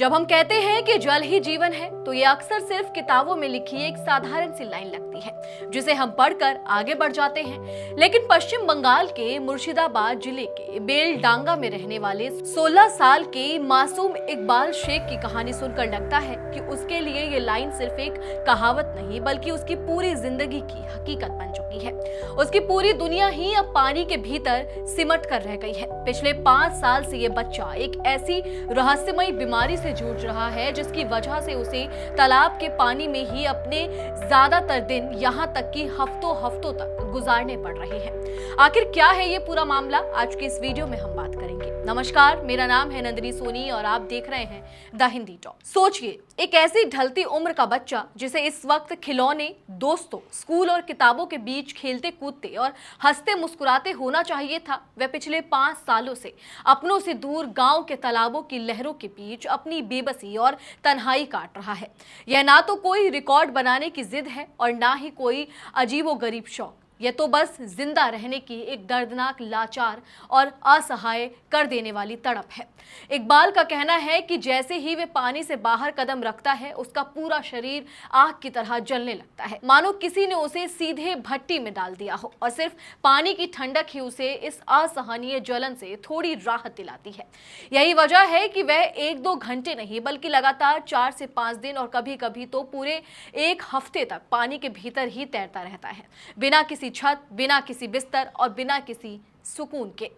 जब हम कहते हैं कि जल ही जीवन है तो ये अक्सर सिर्फ किताबों में लिखी एक साधारण सी लाइन लगती है जिसे हम पढ़कर आगे बढ़ जाते हैं। लेकिन पश्चिम बंगाल के मुर्शिदाबाद जिले के बेलडांगा में रहने वाले 16 साल के मासूम इकबाल शेख की कहानी सुनकर लगता है कि उसके लिए ये लाइन सिर्फ एक कहावत नहीं बल्कि उसकी पूरी जिंदगी की हकीकत बन चुकी है। उसकी पूरी दुनिया ही अब पानी के भीतर सिमट कर रह गई है। पिछले 5 साल से ये बच्चा एक ऐसी रहस्यमयी बीमारी से जूझ रहा है जिसकी वजह से उसे तालाब के पानी में ही अपने ज्यादातर दिन यहाँ तक कि हफ्तों हफ्तों तक गुजारने पड़ रहे हैं। आखिर क्या है ये पूरा मामला, आज की इस वीडियो में हम बात करेंगे। नमस्कार, मेरा नाम है नंदिनी सोनी और आप देख रहे हैं द हिंदी टॉक। सोचिए, एक ऐसी ढलती उम्र का बच्चा जिसे इस वक्त खिलौने, दोस्तों, स्कूल और किताबों के बीच खेलते कूदते और हंसते मुस्कुराते होना चाहिए था, वह पिछले 5 सालों से अपनों से दूर गांव के तालाबों की लहरों के बीच अपनी बेबसी और तन्हाई काट रहा है। यह ना तो कोई रिकॉर्ड बनाने की जिद है और ना ही कोई अजीबोगरीब शौक, यह तो बस जिंदा रहने की एक दर्दनाक, लाचार और असहाय कर देने वाली तड़प है। इकबाल का कहना है कि जैसे ही वे पानी से बाहर कदम रखता है उसका पूरा शरीर आग की तरह जलने लगता है, मानो किसी ने उसे सीधे भट्टी में डाल दिया हो और सिर्फ पानी की ठंडक ही उसे इस असहनीय जलन से थोड़ी राहत दिलाती है। यही वजह है कि वह 1-2 घंटे नहीं बल्कि लगातार 4 से 5 दिन और कभी कभी तो पूरे 1 हफ्ते तक पानी के भीतर ही तैरता रहता है, बिना किसी छत, बिना किसी बिस्तर और बिना किसी सुकून के।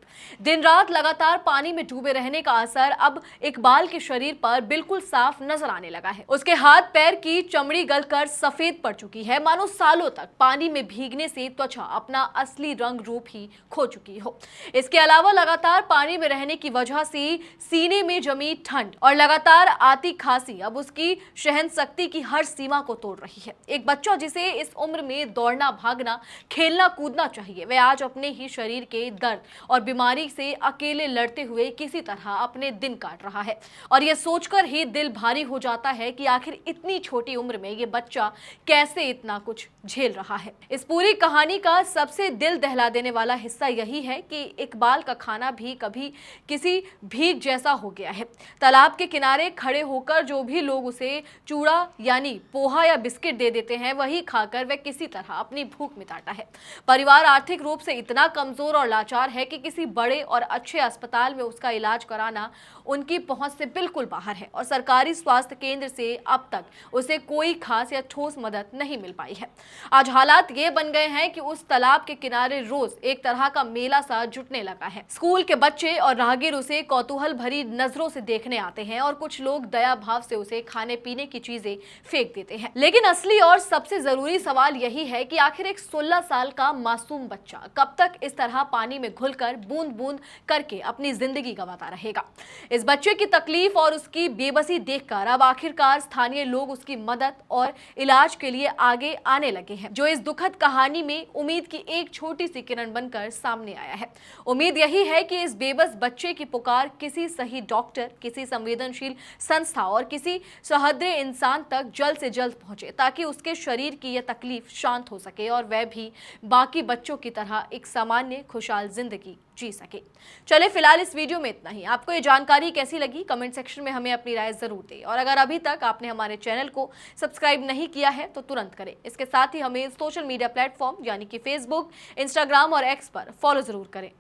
दिन रात लगातार पानी में डूबे रहने का असर अब इकबाल के शरीर पर बिल्कुल साफ नजर आने लगा है। उसके हाथ पैर की चमड़ी गलकर सफेद पड़ चुकी है, मानो सालों तक पानी में भीगने से त्वचा अपना असली रंग रूप ही खो चुकी हो। इसके अलावा लगातार पानी में रहने की वजह से सीने में जमी ठंड और लगातार आती खांसी अब उसकी सहन शक्ति की हर सीमा को तोड़ रही है। एक बच्चा जिसे इस उम्र में दौड़ना, भागना, खेलना कूदना चाहिए, वह आज अपने ही शरीर के दर्द और बीमारी से अकेले लड़ते हुए किसी तरह अपने दिन काट रहा है। और यह सोचकर ही दिल भारी हो जाता है कि आखिर इतनी छोटी उम्र में यह बच्चा कैसे इतना कुछ झेल रहा है। इस पूरी कहानी का सबसे दिल दहला देने वाला हिस्सा यही है कि इकबाल का खाना भी कभी किसी भीख जैसा हो गया है। तालाब के किनारे खड़े होकर जो भी लोग उसे चूड़ा यानी पोहा या बिस्किट दे देते हैं, वही खाकर वह किसी तरह अपनी भूख मिटाता है। परिवार आर्थिक रूप से इतना कमजोर और लाचार है कि किसी बड़े और अच्छे अस्पताल में उसका इलाज कराना उनकी पहुंच से बिल्कुल बाहर है और सरकारी स्वास्थ्य केंद्र से अब तक उसे कोई खास या ठोस मदद नहीं मिल पाई है। आज हालात ये बन गए हैं कि उस तालाब के किनारे रोज एक तरह का मेला सा जुटने लगा है। स्कूल के बच्चे और राहगीर उसे कौतूहल भरी नजरों से देखने आते हैं और कुछ लोग दया भाव से उसे खाने पीने की चीजें फेंक देते हैं। लेकिन असली और सबसे जरूरी सवाल यही है कि आखिर एक 16 साल का मासूम बच्चा कब तक इस तरह पानी में घुलकर बूंद बूंद करके अपनी जिंदगी गंवाता रहेगा। इस बच्चे की तकलीफ और उसकी बेबसी देखकर अब आखिरकार स्थानीय लोग उसकी मदद और इलाज के लिए आगे आने लगे हैं, जो इस दुखद कहानी में उम्मीद की एक छोटी सी किरण बनकर सामने आया है। उम्मीद यही है कि इस बेबस बच्चे की पुकार किसी सही डॉक्टर, किसी संवेदनशील संस्था और किसी सहृदय इंसान तक जल्द से जल्द पहुंचे ताकि उसके शरीर की यह तकलीफ शांत हो सके और वह भी बाकी बच्चों की तरह एक सामान्य खुशहाल जिंदगी जी सके। चले, फिलहाल इस वीडियो में इतना ही। आपको ये जानकारी कैसी लगी कमेंट सेक्शन में हमें अपनी राय जरूर दें और अगर अभी तक आपने हमारे चैनल को सब्सक्राइब नहीं किया है तो तुरंत करें। इसके साथ ही हमें सोशल मीडिया प्लेटफॉर्म यानी कि फेसबुक, इंस्टाग्राम और एक्स पर फॉलो जरूर करें।